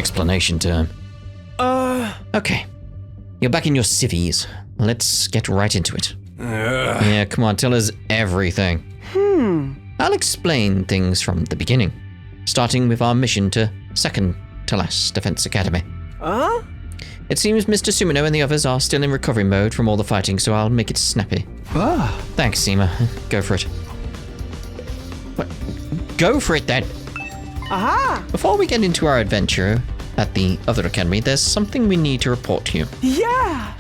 explanation term. Okay. You're back in your civvies. Let's get right into it. Yeah, come on, tell us everything. I'll explain things from the beginning, starting with our mission to second to last Defense Academy. It seems Mr. Sumino and the others are still in recovery mode from all the fighting, so I'll make it snappy. Thanks, Seema. Go for it. What? Go for it, then. Before we get into our adventure at the other academy, there's something we need to report to you. Yeah!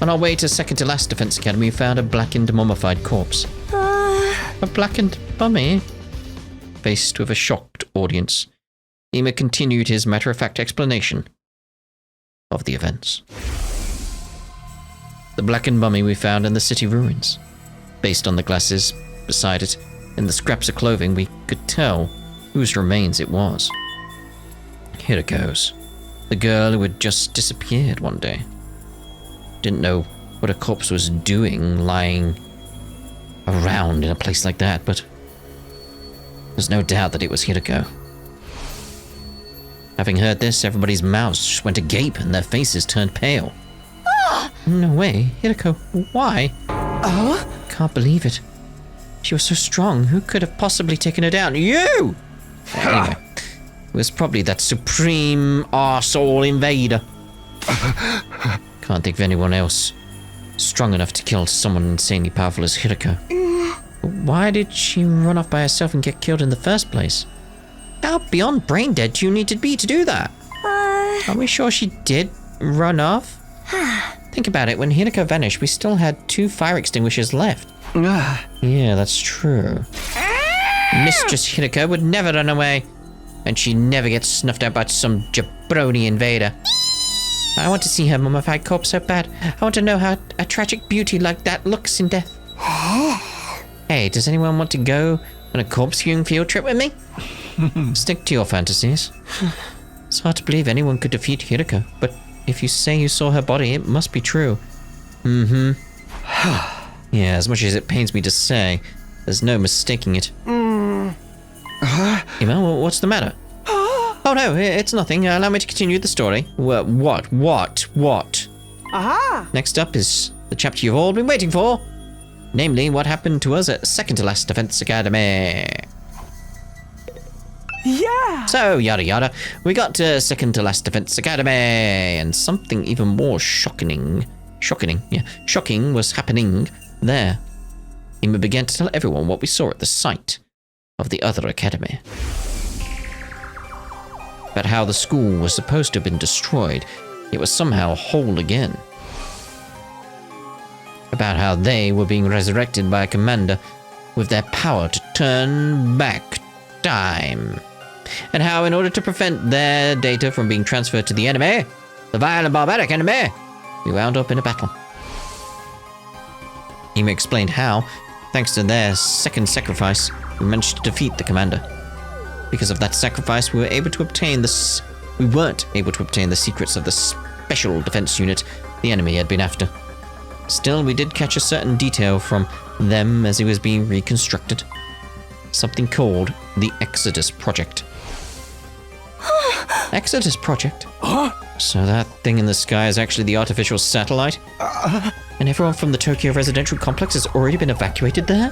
On our way to second to last Defense Academy, we found a blackened, mummified corpse. A blackened mummy? Faced with a shocked audience, Ema continued his matter-of-fact explanation of the events. The blackened mummy we found in the city ruins. Based on the glasses beside it and the scraps of clothing, we could tell whose remains it was. Hirako's, the girl who had just disappeared one day. Didn't know what a corpse was doing lying around in a place like that, but there's no doubt that it was Hirako. Having heard this, everybody's mouths just went agape and their faces turned pale. No way, Hirako, why? Can't believe it. She was so strong, who could have possibly taken her down? You! Anyway, it was probably that supreme arsehole invader. Can't think of anyone else strong enough to kill someone insanely powerful as Hirako. Why did she run off by herself and get killed in the first place? How beyond brain dead do you need to be to do that? Are we sure she did run off? Think about it, when Hirako vanished, we still had 2 fire extinguishers left. Yeah, that's true. Mistress Hirako would never run away, and she'd never get snuffed out by some jabroni invader. I want to see her mummified corpse so bad. I want to know how a tragic beauty like that looks in death. Hey, does anyone want to go on a corpse-viewing field trip with me? Stick to your fantasies. It's hard to believe anyone could defeat Hirako, but if you say you saw her body, it must be true. Yeah, as much as it pains me to say, there's no mistaking it. Ema, what's the matter? Oh no, it's nothing. Allow me to continue the story. What? Next up is the chapter you've all been waiting for. Namely, what happened to us at second to last Defense Academy. Yeah! So, yada yada, we got to second to last Defense Academy, and something even more shocking was happening there. Ema began to tell everyone what we saw at the site of the other academy. About how the school was supposed to have been destroyed, it was somehow whole again. About how they were being resurrected by a commander with their power to turn back time. And how, in order to prevent their data from being transferred to the enemy, the violent barbaric enemy, we wound up in a battle. Ema explained how, thanks to their second sacrifice, we managed to defeat the commander. Because of that sacrifice, we weren't able to obtain the secrets of the special defense unit the enemy had been after. Still, we did catch a certain detail from them as it was being reconstructed. Something called the Exodus Project. Exodus Project? So that thing in the sky is actually the artificial satellite? And everyone from the Tokyo residential complex has already been evacuated there?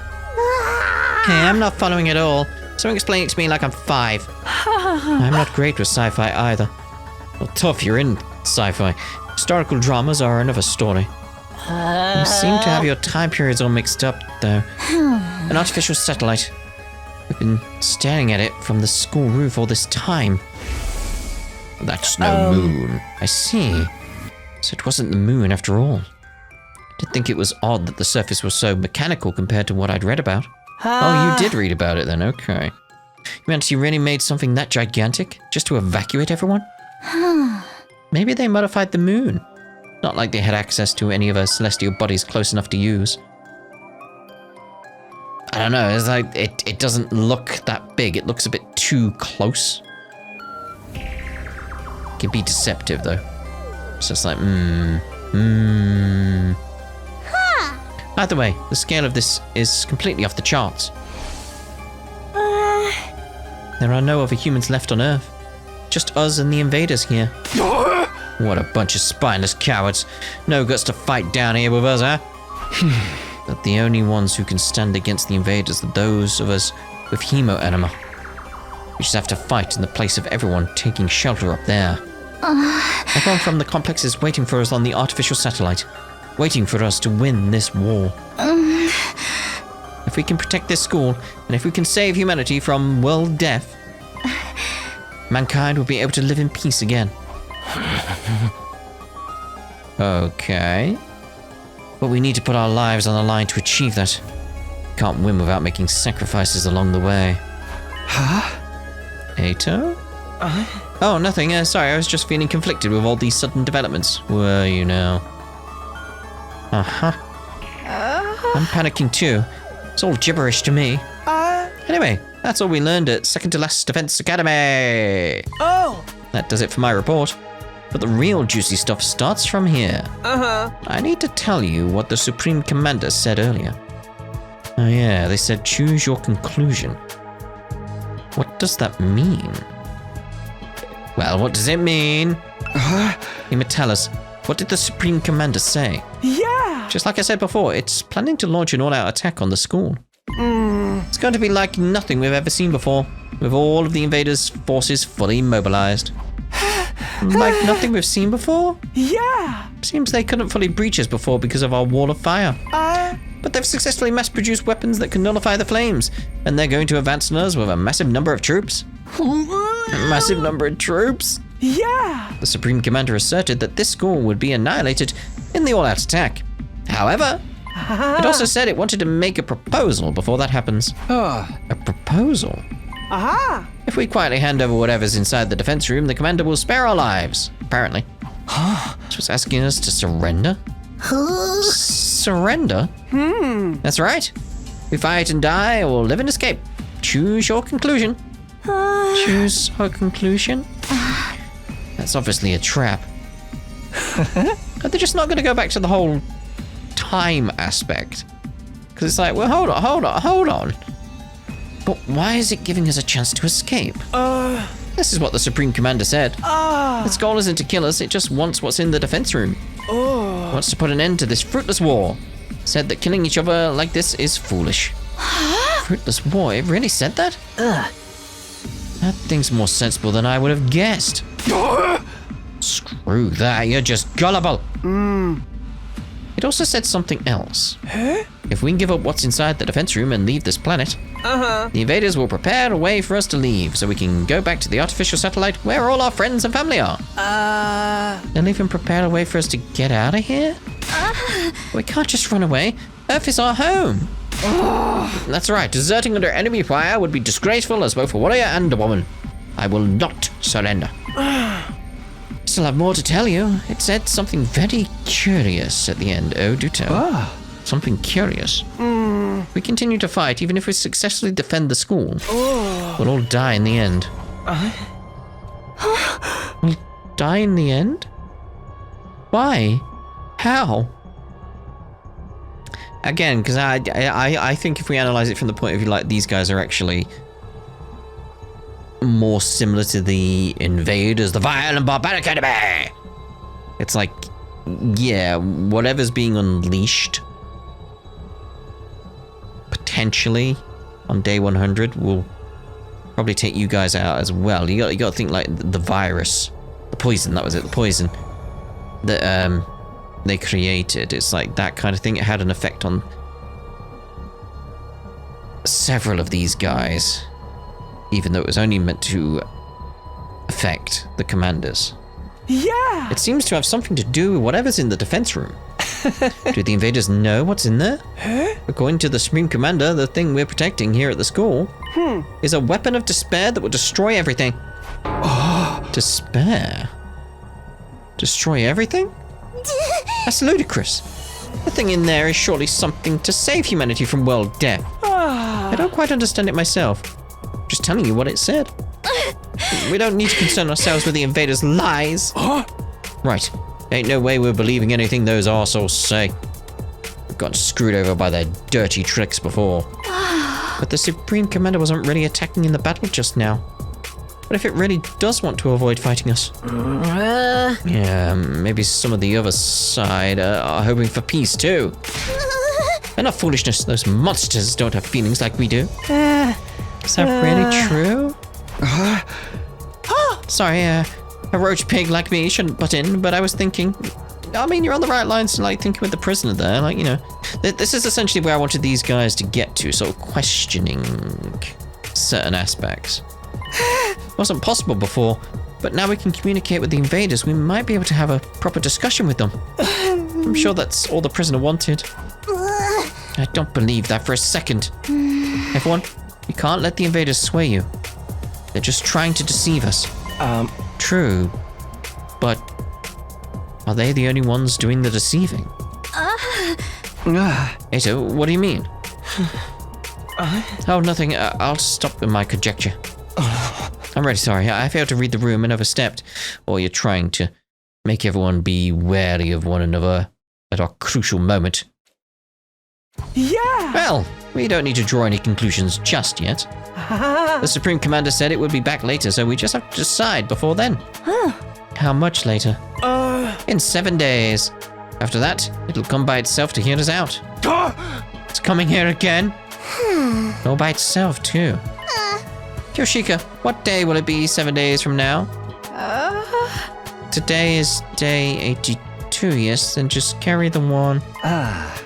Hey, I'm not following at all. Someone explain it to me like I'm 5. I'm not great with sci-fi either. Well, tough, you're in sci-fi. Historical dramas are another story. You seem to have your time periods all mixed up, though. An artificial satellite. We've been staring at it from the school roof all this time. That's no moon. I see. So it wasn't the moon after all. I did think it was odd that the surface was so mechanical compared to what I'd read about. Oh, you did read about it then, okay. You meant you really made something that gigantic just to evacuate everyone? Maybe they modified the moon. Not like they had access to any of our celestial bodies close enough to use. I don't know, it's like it doesn't look that big. It looks a bit too close. It can be deceptive though. It's just like, Either way, the scale of this is completely off the charts. There are no other humans left on Earth. just us and the invaders here. What a bunch of spineless cowards. No guts to fight down here with us, huh? But the only ones who can stand against the invaders are those of us with hemo-enema. We just have to fight in the place of everyone taking shelter up there. Everyone from the complex is waiting for us on the artificial satellite, waiting for us to win this war. If we can protect this school, and if we can save humanity from world death, mankind will be able to live in peace again. Okay. But we need to put our lives on the line to achieve that. Can't win without making sacrifices along the way. Huh? Ato? Oh, nothing. Sorry, I was just feeling conflicted with all these sudden developments. Were you now? I'm panicking too. It's all gibberish to me. Anyway, that's all we learned at Second to Last Defense Academy. Oh! That does it for my report. But the real juicy stuff starts from here. I need to tell you what the Supreme Commander said earlier. Oh yeah, they said choose your conclusion. What does that mean? Well, what does it mean? Hima, tell us, what did the Supreme Commander say? Yeah! Just like I said before, it's planning to launch an all-out attack on the school. It's going to be like nothing we've ever seen before, with all of the invaders' forces fully mobilized. Like nothing we've seen before? Yeah! Seems they couldn't fully breach us before because of our wall of fire. But they've successfully mass-produced weapons that can nullify the flames, and they're going to advance on us with a massive number of troops. A massive number of troops? Yeah! The Supreme Commander asserted that this school would be annihilated in the all-out attack. However, it also said it wanted to make a proposal before that happens. A proposal? If we quietly hand over whatever's inside the defense room, the commander will spare our lives, apparently. She was asking us to surrender? Surrender? That's right. We fight and die or live and escape. Choose your conclusion. Choose our conclusion? That's obviously a trap. Are they just not going to go back to the whole time aspect? Because it's like, well, hold on. But why is it giving us a chance to escape? This is what the Supreme Commander said. Its goal isn't to kill us, it just wants what's in the defense room. Wants to put an end to this fruitless war. Said that killing each other like this is foolish. Fruitless war? It really said that? That thing's more sensible than I would have guessed. Screw that, you're just gullible. It also said something else. If we can give up what's inside the defense room and leave this planet, the invaders will prepare a way for us to leave so we can go back to the artificial satellite where all our friends and family are. They'll even prepare a way for us to get out of here? We can't just run away. Earth is our home. That's right, deserting under enemy fire would be disgraceful as both a warrior and a woman. I will not surrender. Still have more to tell you. It said something very curious at the end. Oh, do tell. Something curious. We continue to fight, even if we successfully defend the school. We'll all die in the end. We'll die in the end? Why? How? Again, because I think if we analyze it from the point of view like these guys are actually more similar to the invaders, the vile and barbaric enemy. It's like, yeah, whatever's being unleashed potentially on day 100 will probably take you guys out as well. You got to think like the virus, the poison, that was it, the poison that they created. It's like that kind of thing. It had an effect on several of these guys, even though it was only meant to affect the commanders. Yeah! It seems to have something to do with whatever's in the defense room. Do the invaders know what's in there? According to the Supreme Commander, the thing we're protecting here at the school is a weapon of despair that will destroy everything. Despair? Destroy everything? That's ludicrous. The thing in there is surely something to save humanity from world death. I don't quite understand it myself. Just telling you what it said. We don't need to concern ourselves with the invaders' lies. Right. Ain't no way we're believing anything those arseholes say. We've gotten screwed over by their dirty tricks before. But the Supreme Commander wasn't really attacking in the battle just now. What if it really does want to avoid fighting us? Yeah, maybe some of the other side are hoping for peace too. Enough foolishness. Those monsters don't have feelings like we do. Is that really true? Sorry, a roach pig like me shouldn't butt in, but I was thinking... I mean, you're on the right lines, like, thinking with the prisoner there. Like, you know, this is essentially where I wanted these guys to get to, sort of questioning certain aspects. Wasn't possible before, but now we can communicate with the invaders. We might be able to have a proper discussion with them. I'm sure that's all the prisoner wanted. I don't believe that for a second. Everyone, you can't let the invaders sway you. They're just trying to deceive us. True, but are they the only ones doing the deceiving? Ato, what do you mean? Oh, nothing. I'll stop with my conjecture. I'm really sorry. I failed to read the room and overstepped. Or you're trying to make everyone be wary of one another at our crucial moment. Yeah! Well, we don't need to draw any conclusions just yet. The Supreme Commander said it would be back later, so we just have to decide before then. How much later? In 7 days. After that, it'll come by itself to hear us out. It's coming here again. All by itself, too. Yoshika, what day will it be 7 days from now? Today is day 82, yes, then just carry the one.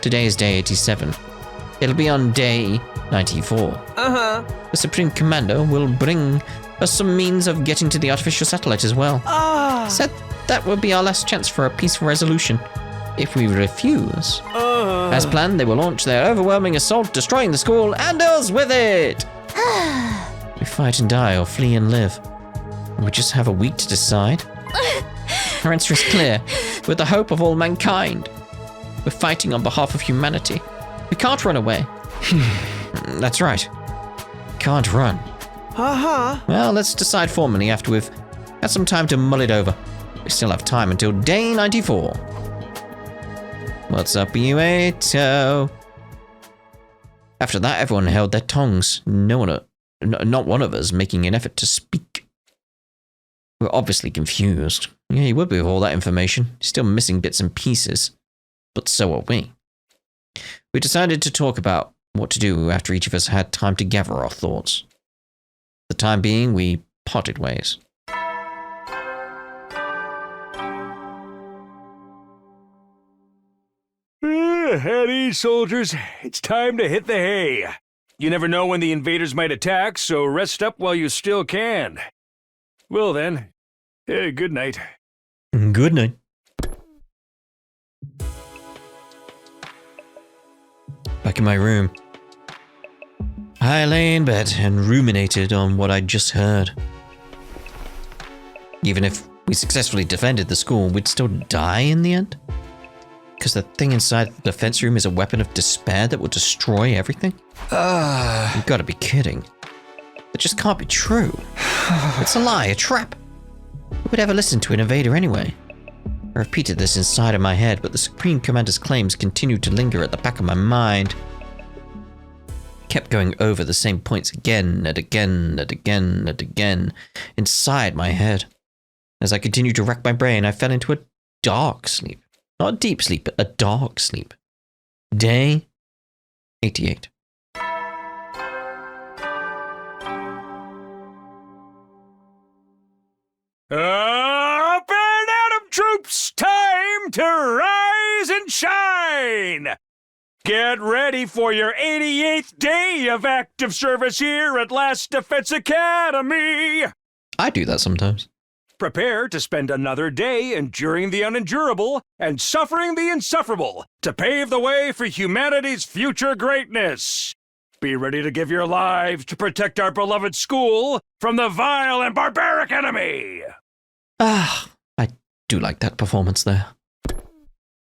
Today is day 87. It'll be on day 94. The Supreme Commander will bring us some means of getting to the artificial satellite as well. Said that will be our last chance for a peaceful resolution. If we refuse, as planned, they will launch their overwhelming assault, destroying the school and us with it. We fight and die or flee and live. We just have a week to decide. Our answer is clear. With the hope of all mankind. We're fighting on behalf of humanity. We can't run away. That's right. Can't run. Well, let's decide formally after we've had some time to mull it over. We still have time until day 94. What's up, you Ato? After that, everyone held their tongues. Not one of us making an effort to speak. We're obviously confused. Yeah, he would be with all that information. He's still missing bits and pieces. But so are we. We decided to talk about what to do after each of us had time to gather our thoughts. For the time being, we parted ways. At ease, soldiers. It's time to hit the hay. You never know when the invaders might attack, so rest up while you still can. Well then, good night. Good night. Back in my room, I lay in bed and ruminated on what I'd just heard. Even if we successfully defended the school, we'd still die in the end? Because the thing inside the defense room is a weapon of despair that will destroy everything? You've got to be kidding. It just can't be true. It's a lie, a trap. Who would ever listen to an invader anyway? I repeated this inside of my head, but the Supreme Commander's claims continued to linger at the back of my mind. Kept going over the same points again and again and again and again inside my head. As I continued to rack my brain, I fell into a dark sleep. Not a deep sleep, but a dark sleep. Day 88. Up and Atom troops, time to rise and shine! Get ready for your 88th day of active service here at Last Defense Academy! I do that sometimes. Prepare to spend another day enduring the unendurable and suffering the insufferable to pave the way for humanity's future greatness. Be ready to give your lives to protect our beloved school from the vile and barbaric enemy! I do like that performance there.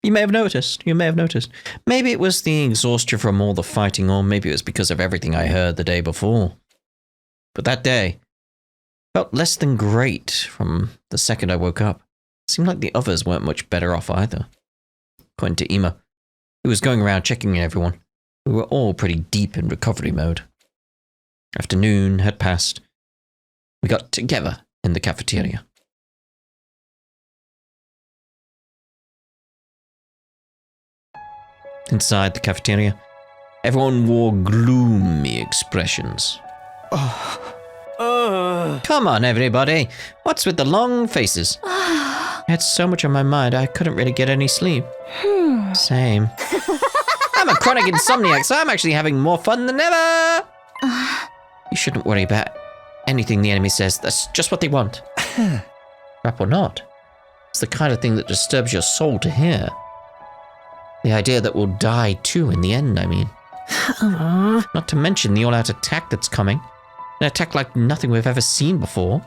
You may have noticed. Maybe it was the exhaustion from all the fighting, or maybe it was because of everything I heard the day before. But that day felt less than great from the second I woke up. It seemed like the others weren't much better off either. According to Ima, who was going around checking on everyone, we were all pretty deep in recovery mode. Afternoon had passed. We got together in the cafeteria. Inside the cafeteria, everyone wore gloomy expressions. Come on, everybody. What's with the long faces? I had so much on my mind, I couldn't really get any sleep. Same. I'm a chronic insomniac, so I'm actually having more fun than ever. You shouldn't worry about anything the enemy says. That's just what they want. Rap or not, it's the kind of thing that disturbs your soul to hear. The idea that we'll die too in the end, I mean. Not to mention the all-out attack that's coming. An attack like nothing we've ever seen before.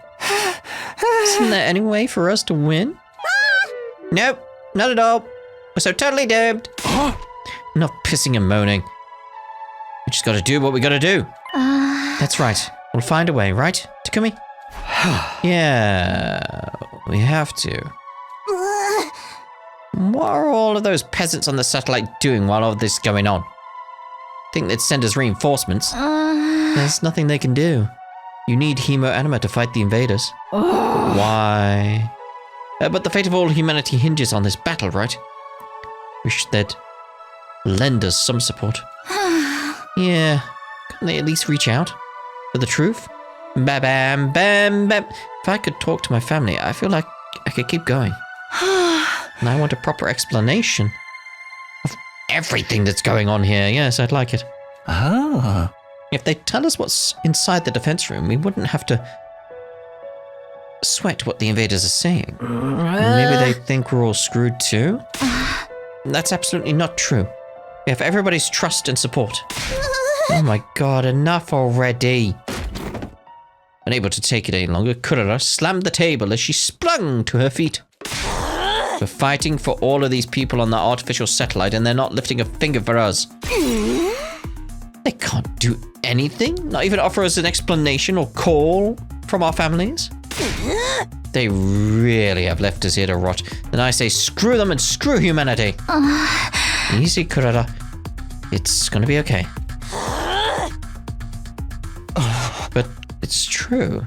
Isn't there any way for us to win? Nope, not at all. We're so totally doomed. Enough pissing and moaning. We just gotta do what we gotta do. That's right. We'll find a way, right, Takumi? Yeah, we have to. What are all of those peasants on the satellite doing while all this is going on? Think they'd send us reinforcements? There's nothing they can do. You need Hemo Anima to fight the invaders. Why? But the fate of all humanity hinges on this battle, right? Wish they'd lend us some support. Yeah, couldn't they at least reach out for the truth? Bam, bam, bam, bam. If I could talk to my family, I feel like I could keep going. And I want a proper explanation of everything that's going on here. Yes, I'd like it. If they tell us what's inside the defense room, we wouldn't have to sweat what the invaders are saying. Maybe they think we're all screwed too? That's absolutely not true. We have everybody's trust and support. Oh my god, enough already. Unable to take it any longer, Kurara slammed the table as she sprung to her feet. We're fighting for all of these people on that artificial satellite and they're not lifting a finger for us. They can't do anything? Not even offer us an explanation or call from our families? They really have left us here to rot. Then I say screw them and screw humanity. Easy, Kurara. It's gonna be okay. But it's true.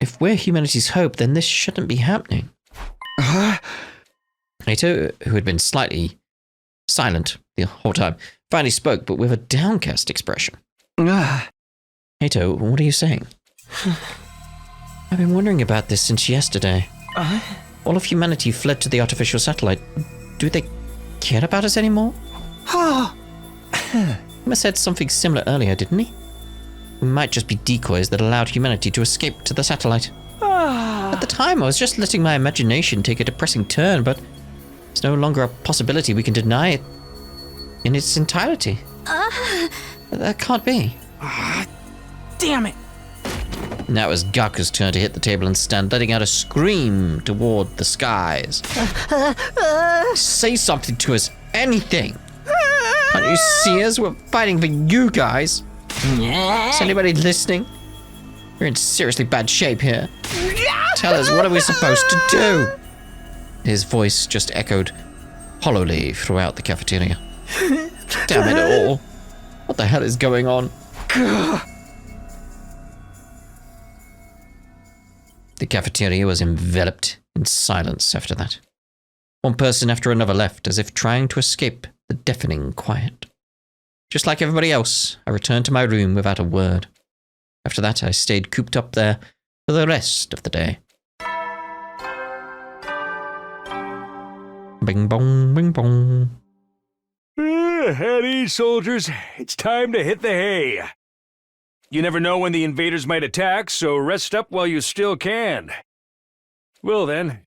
If we're humanity's hope, then this shouldn't be happening. Hato, who had been slightly silent the whole time, finally spoke, but with a downcast expression. Hato, what are you saying? I've been wondering about this since yesterday. All of humanity fled to the artificial satellite. Do they care about us anymore? Hima said something similar earlier, didn't he? We might just be decoys that allowed humanity to escape to the satellite. At the time, I was just letting my imagination take a depressing turn, but it's no longer a possibility we can deny it in its entirety. That can't be. Damn it. Now it was Gaku's turn to hit the table and stand, letting out a scream toward the skies. Say something to us, anything. Can't you see us? We're fighting for you guys. Is anybody listening? We're in seriously bad shape here. Tell us, what are we supposed to do? His voice just echoed hollowly throughout the cafeteria. Damn it all. What the hell is going on? The cafeteria was enveloped in silence after that. One person after another left, as if trying to escape the deafening quiet. Just like everybody else, I returned to my room without a word. After that, I stayed cooped up there for the rest of the day. Bing bong, bing bong. At ease, soldiers. It's time to hit the hay. You never know when the invaders might attack, so rest up while you still can. Well then,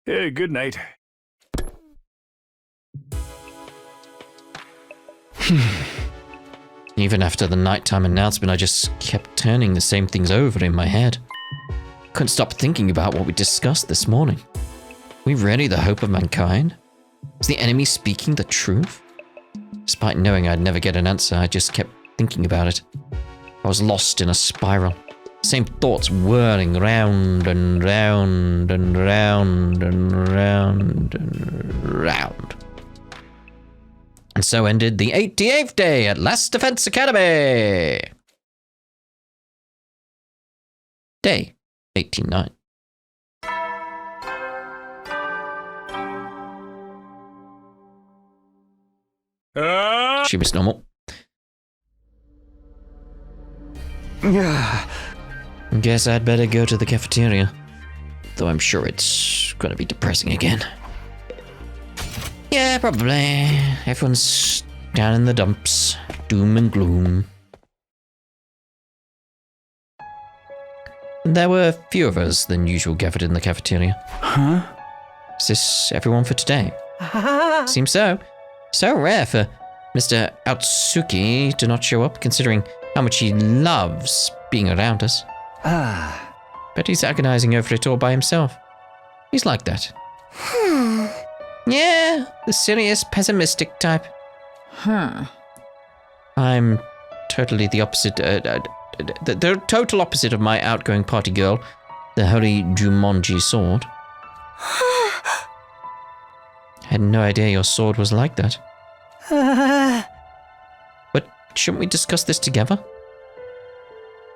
good night. Even after the nighttime announcement, I just kept turning the same things over in my head. Couldn't stop thinking about what we discussed this morning. Were we really the hope of mankind? Was the enemy speaking the truth? Despite knowing I'd never get an answer, I just kept thinking about it. I was lost in a spiral. Same thoughts whirling round and round and round and round and round. And so ended the 88th day at Last Defense Academy. Day 89. She was normal. Guess I'd better go to the cafeteria. Though I'm sure it's gonna be depressing again. Yeah, probably. Everyone's down in the dumps. Doom and gloom. There were fewer of us than usual gathered in the cafeteria. Huh? Is this everyone for today? Seems so. So rare for Mr. Outsuki to not show up, considering how much he loves being around us. Bet he's agonizing over it all by himself. He's like that. Yeah, the serious, pessimistic type. I'm totally the opposite, the total opposite of my outgoing party girl, the holy Jumonji sword. Had no idea your sword was like that. But shouldn't we discuss this together?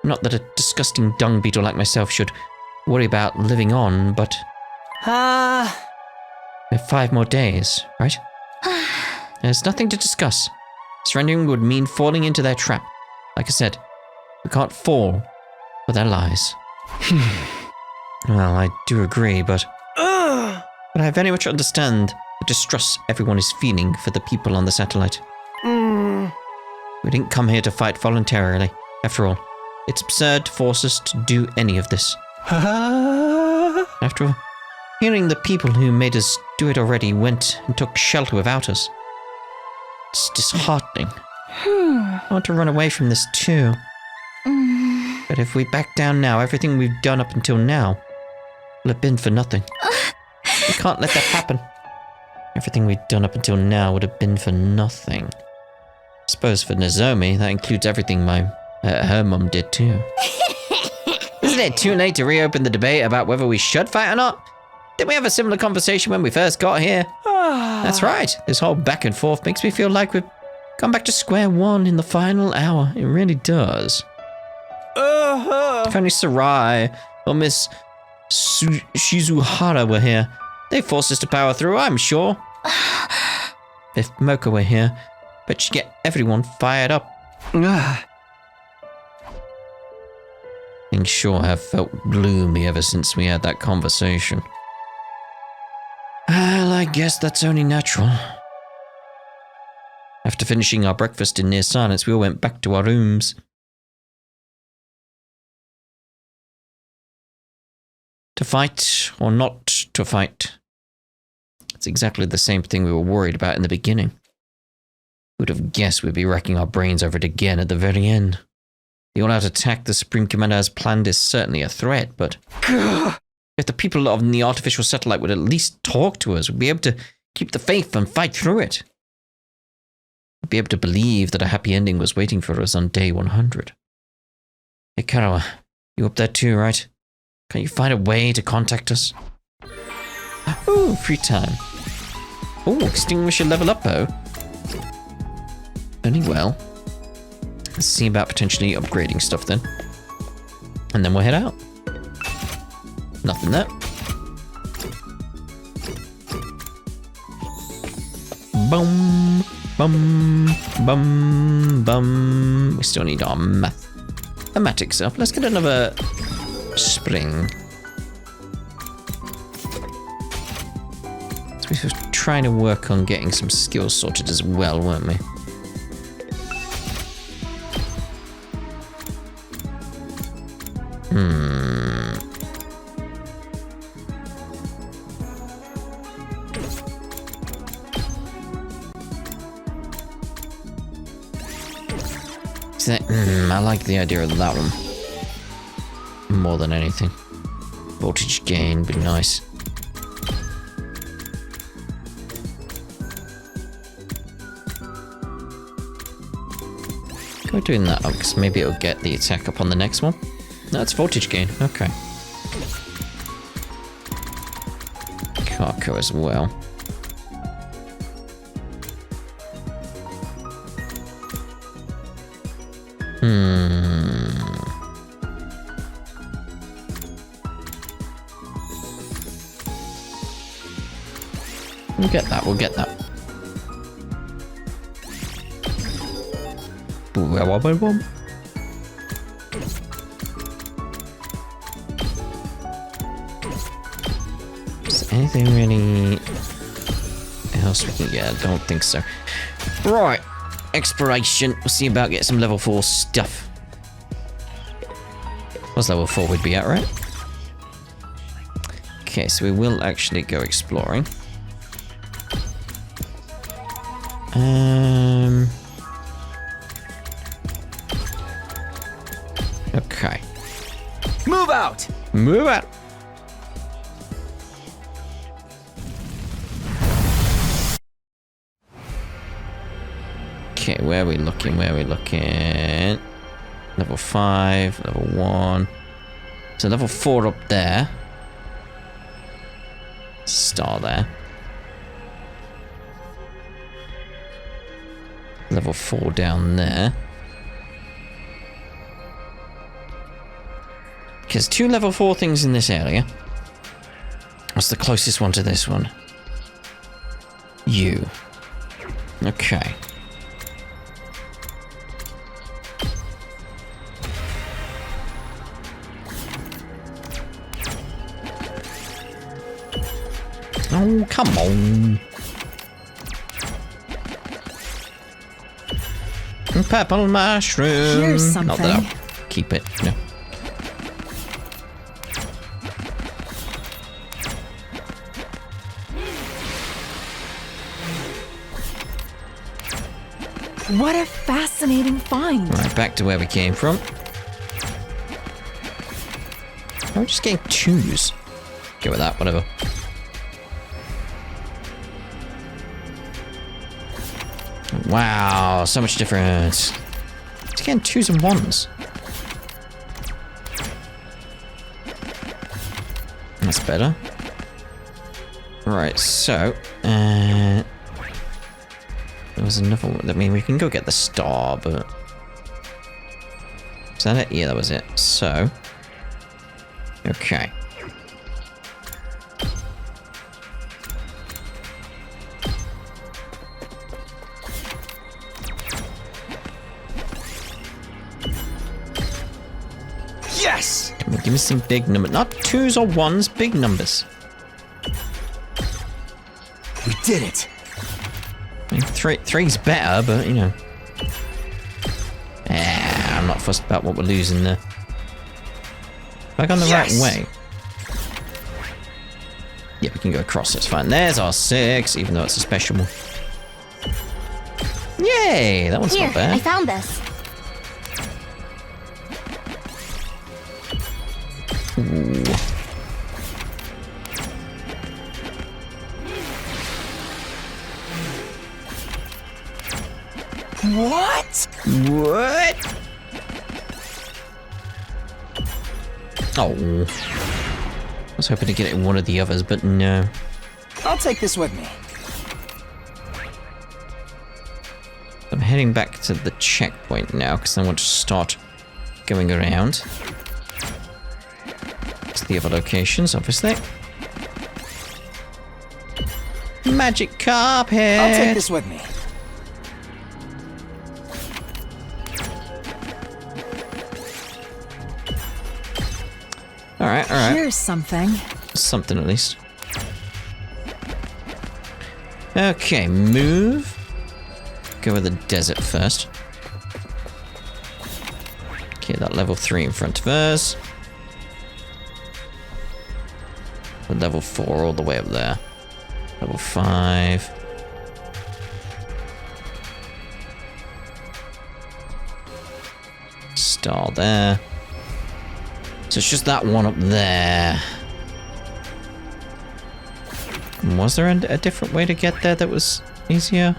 Not that a disgusting dung beetle like myself should worry about living on, but... We have 5 more days, right? There's nothing to discuss. Surrendering would mean falling into their trap. Like I said, we can't fall for their lies. Well, I do agree, but I very much understand the distrust everyone is feeling for the people on the satellite. We didn't come here to fight voluntarily. After all, it's absurd to force us to do any of this. After all, hearing the people who made us do it already went and took shelter without us. It's disheartening. I want to run away from this too. But if we back down now, everything we've done up until now will have been for nothing. We can't let that happen. Everything we've done up until now would have been for nothing. I suppose for Nozomi, that includes everything her mum did too. Isn't it too late to reopen the debate about whether we should fight or not? Didn't we have a similar conversation when we first got here? That's right. This whole back and forth makes me feel like we've gone back to square one in the final hour. It really does. If only Sarai or Miss Shizuhara were here. They forced us to power through, I'm sure. If Mocha were here, but she'd get everyone fired up. Things sure have felt gloomy ever since we had that conversation. Well, I guess that's only natural. After finishing our breakfast in near silence, we all went back to our rooms. To fight or not to fight? It's exactly the same thing we were worried about in the beginning. Who'd have guessed we'd be racking our brains over it again at the very end? The all-out attack the Supreme Commander has planned is certainly a threat, but... if the people of the artificial satellite would at least talk to us, we'd be able to keep the faith and fight through it. We'd be able to believe that a happy ending was waiting for us on day 100. Hey, Karawa, you up there too, right? Can't you find a way to contact us? Ooh, free time. Ooh, extinguisher level up, though. Only well. Let's see about potentially upgrading stuff then. And then we'll head out. Nothing there. Boom, bum, bum, bum. We still need our mathematics up. Let's get another spring. So we were trying to work on getting some skills sorted as well, weren't we? I like the idea of that one more than anything. Voltage gain would be nice. We're doing that up because maybe it'll get the attack up on the next one. No, it's voltage gain. Okay. Kako as well. We'll get that, we'll get that. Is there anything really else we can get? I don't think so. Right, exploration. We'll see about getting some level 4 stuff. What's level 4 we'd be at, right? Okay, so we will actually go exploring. Okay. Move out! Move out! Okay, where are we looking? Where are we looking? Level 5, level 1. So level 4 up there. Star there. Level 4 down there. There's 2 level 4 things in this area. What's the closest one to this one? You. Okay. Oh, come on. Purple mushroom. Here's something. Not that I'll keep it, no. What a fascinating find. Right, back to where we came from. I'm just getting 2s. Go with that, whatever. Wow, so much difference. It's getting 2s and 1s. That's better. Right, so there was another one. I mean, we can go get the star, but is that it? Yeah, that was it. So, okay. Yes! Come on, give me some big numbers. Not 2s or 1s, big numbers. We did it! I mean, 3's better, but, you know. I'm not fussed about what we're losing there. Back on the right way. Yeah, we can go across, that's fine. There's our 6, even though it's a special one. Yay! That one's Here, not bad. I found this. Ooh. What? What? Oh. I was hoping to get it in one of the others, but no. I'll take this with me. I'm heading back to the checkpoint now, because I want to start going around to the other locations, obviously. Magic carpet! I'll take this with me. Alright, alright. Here's something. Something at least. Okay, move. Go with the desert first. Okay, that level 3 in front of us. And level 4 all the way up there. Level 5. Star there. So it's just that one up there. Was there a different way to get there that was easier?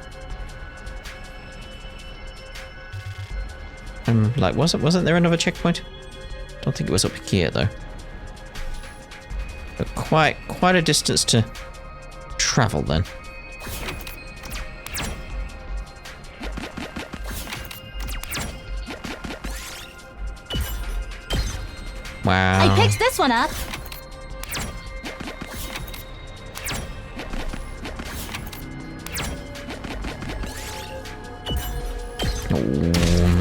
Like, wasn't there another checkpoint? Don't think it was up here though. But quite a distance to travel then. Wow. I picked this one up.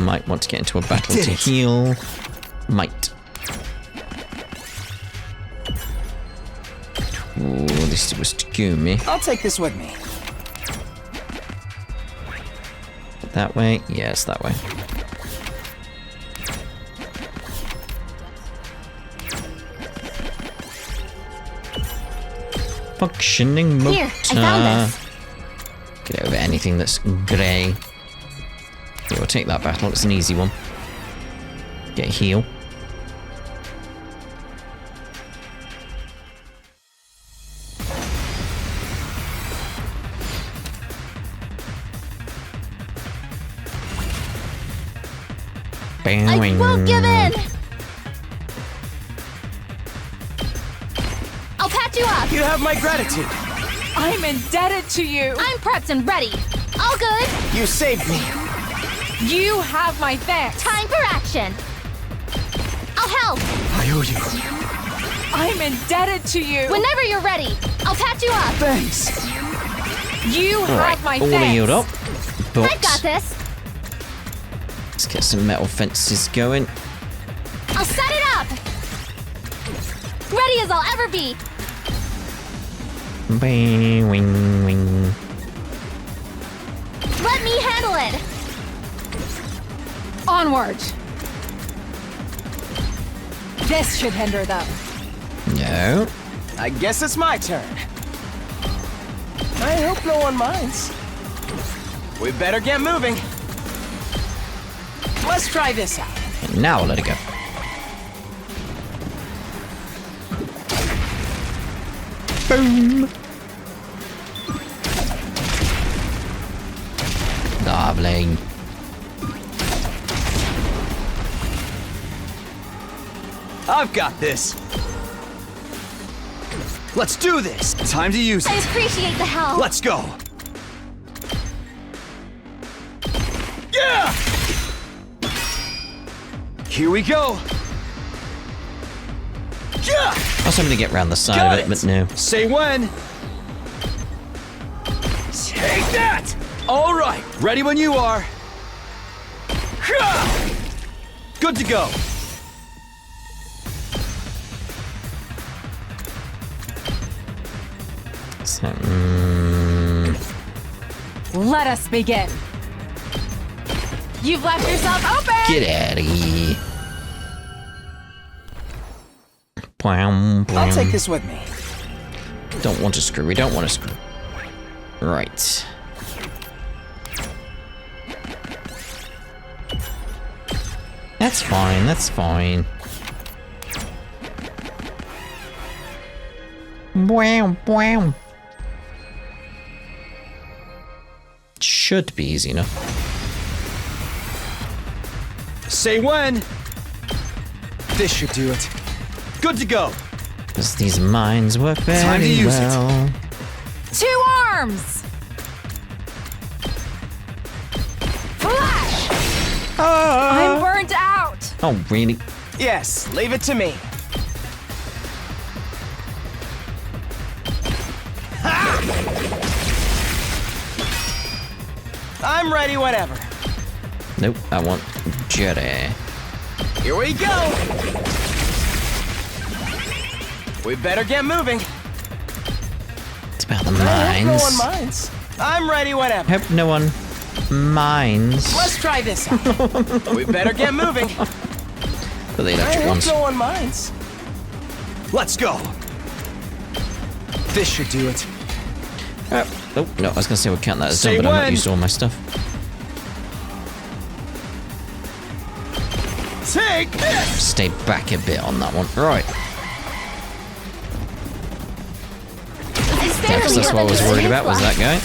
Might want to get into a battle did to it. heal. Might. Ooh, this was Takumi. I'll take this with me. That way? Yes, that way. Functioning motor. Here, I found this. Get over anything that's grey. Yeah, we'll take that battle. It's an easy one. Get a heal. I won't give in! I'll patch you up! You have my gratitude. I'm indebted to you. I'm prepped and ready! All good! You saved me. You have my thanks. Time for action! I'll help! I owe you. I'm indebted to you. Whenever you're ready, I'll patch you up! Thanks. You Right, have my all thanks. healed up. But I've got this! let's get some metal fences going. I'll set it up! Ready as I'll ever be! Wing, wing, wing. Let me handle it! Onward. This should hinder them. No. I guess it's my turn. I hope no one minds. We better get moving. Let's try this out. And now let it go. Boom. Lovely. I've got this. Let's do this. Time to use I it. appreciate the help! Let's go. Yeah! Here we go. Yeah! I was hoping to get round the side Got of it, but no. Say when. Take that! All right, ready when you are. Ha! Good to go. So, Let us begin. You've left yourself open. get out of here. Blam, blam. I'll take this with me. Don't want to screw. We don't want to screw. Right. That's fine. That's fine. Wow, wow. Should be easy enough. Say when. This should do it. Good to go. Because these mines work very Time to use it. well. 2 arms. Flash. I'm burnt out. Oh, really? Yes, leave it to me. I'm ready whenever. Nope, I want Jetty. Here we go. We better get moving. It's about the I hope no one mines. minds. I'm ready whenever. Hope no one minds. Let's try this out. We better get moving. For the I electric hope ones. no one minds. Let's go. This should do it. Oh, no, I was going to say we'll count that as Say done, but I'm not when. used to all my stuff. Take this. Stay back a bit on that one. Right. Yeah, 'cause that's what I was worried about, was that guy.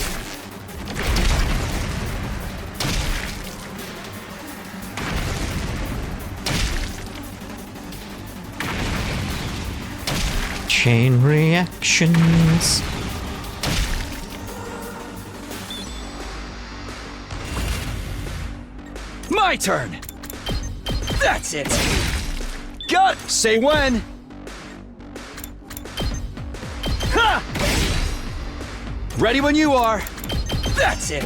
Chain reactions. My turn. That's it. Got it. Say when. Ha! Ready when you are. That's it.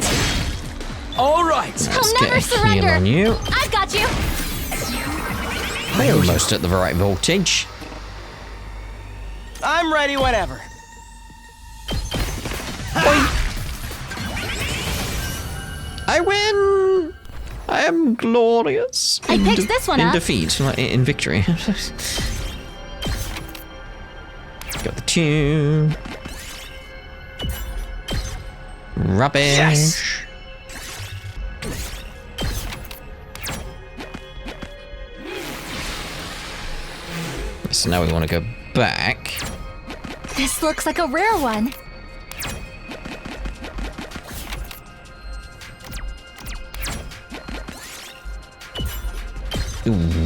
All right. Let's I'll never get a heal surrender. on you. I've got you. Almost at the right voltage. I'm ready whenever. I win! I am glorious. I picked this one in up. defeat, not in victory. Got the tune. Rubbish. Yes. So now we want to go back. This looks like a rare one. Ooh,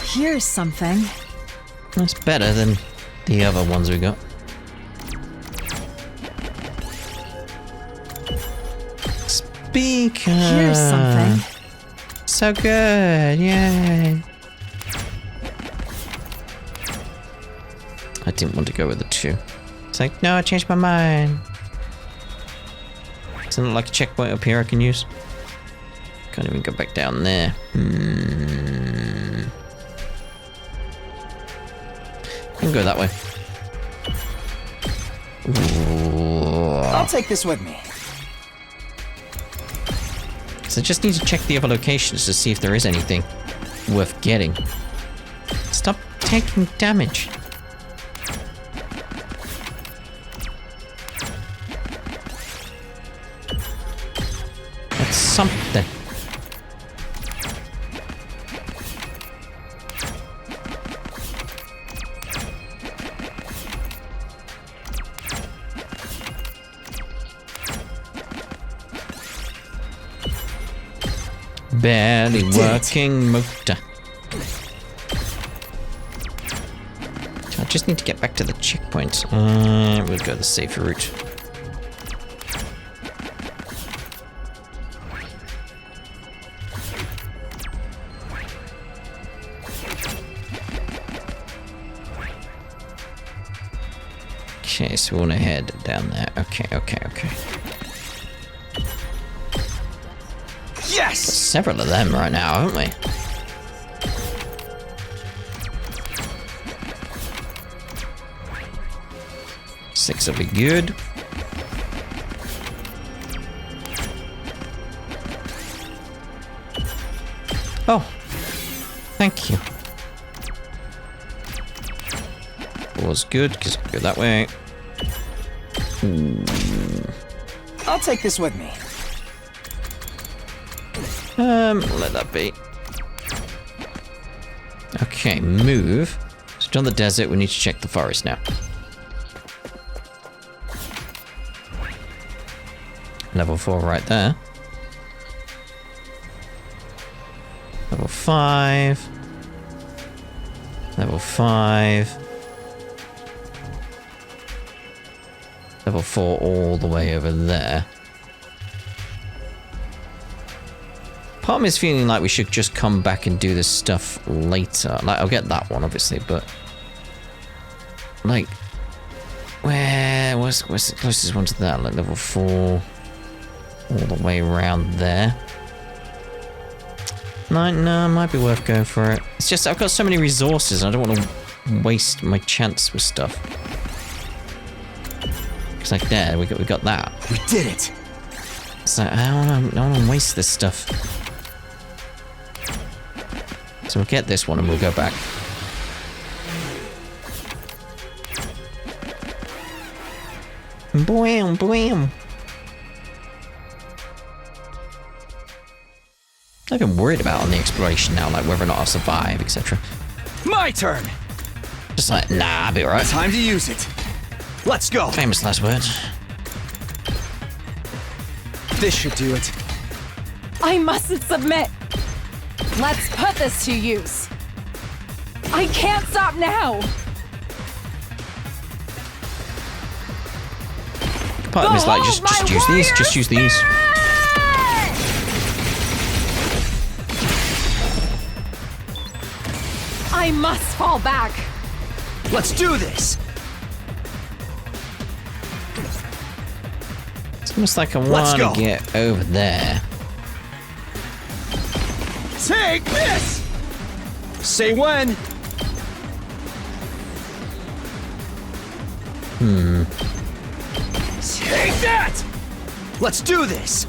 Here's something. that's better than the other ones we got. Speaker. Here's something. So good, yay. I didn't want to go with the 2. It's like, no, I changed my mind. Isn't it like a checkpoint up here I can use? Can't even go back down there. I can go that way. Ooh. I'll take this with me. So I just need to check the other locations to see if there is anything worth getting. Stop taking damage. That's something. Barely working motor. I just need to get back to the checkpoint. We'll go the safer route. Okay, so we want to head down there. Okay. Yes. Several of them right now, haven't we? Six will be good. Oh, thank you. Was good because I can go that way. I'll take this with me. Let that be. Okay, move. So done the desert, we need to check the forest now. Level 4 right there. Level 5. Level 5. Level 4 all the way over there. Part of me is feeling like we should just come back and do this stuff later. Like, I'll get that one, obviously, but... Like... Where's the closest one to that? Like, level 4... All the way around there. No, might be worth going for it. It's just, I've got so many resources, and I don't want to waste my chance with stuff. It's like, there, we got that. We did it. It's like, I don't want to waste this stuff. So we'll get this one and we'll go back. Boom, boom. I'm not even worried about on the exploration now, like whether or not I'll survive, etc. My turn. Just like, nah, I'll be alright. Time to use it. Let's go. Famous last words. This should do it. I mustn't submit. Let's put this to use. I can't stop now. Part of me is like, just use these, just use these. I must fall back. Let's do this. Almost like I Let's want go. to get over there. Take this! Say when. Take that! Let's do this!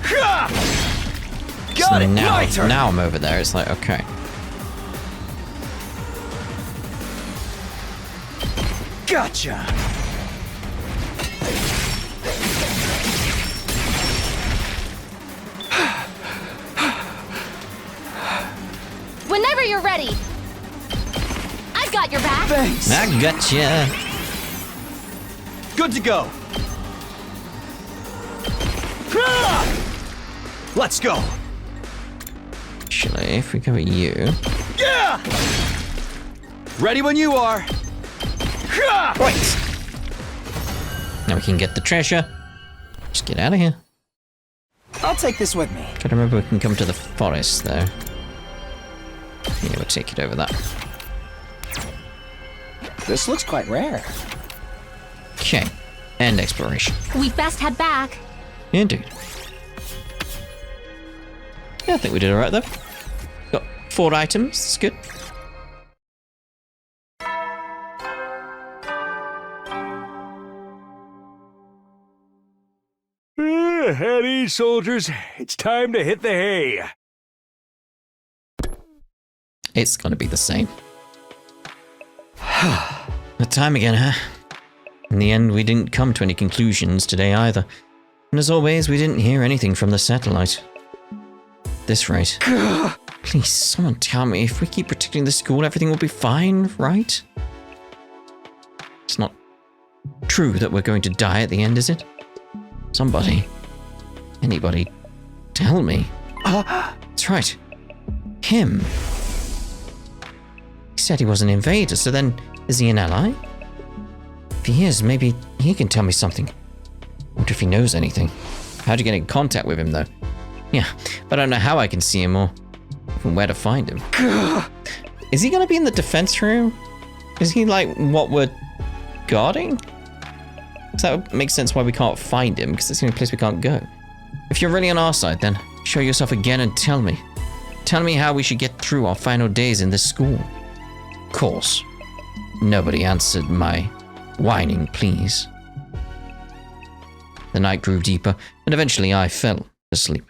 Ha! Got So it! now, My turn! now I'm over there. It's like, okay. Gotcha! Whenever you're ready. I've got your back. Thanks! I gotcha. Good to go! Ha! Let's go! Actually, if we go at you. Yeah! Ready when you are! Ha! Right. Now we can get the treasure. Just get out of here. I'll take this with me. Gotta remember we can come to the forest, though. Yeah, we'll take it over that. This looks quite rare. Okay. End exploration. We best head back. Indeed. Yeah, I think we did alright, though. Got 4 items. That's good. At ease, soldiers. It's time to hit the hay. It's gonna be the same. The time again, huh? In the end, we didn't come to any conclusions today either. And as always, we didn't hear anything from the satellite. At this rate. Please, someone tell me, if we keep protecting the school, everything will be fine, right? It's not true that we're going to die at the end, is it? Somebody. Anybody. Tell me. That's right. Him. He said he was an invader, so then is he an ally? If he is, maybe he can tell me something. Wonder if he knows anything. How to get in contact with him, though? Yeah, but I don't know how I can see him or even where to find him. Is he gonna be in the defense room? Is he like what we're guarding? Because that would make sense why we can't find him, because it's the only place we can't go. If you're really on our side, then show yourself again and tell me. Tell me how we should get through our final days in this school. Of course, nobody answered my whining pleas. The night grew deeper, and eventually I fell asleep.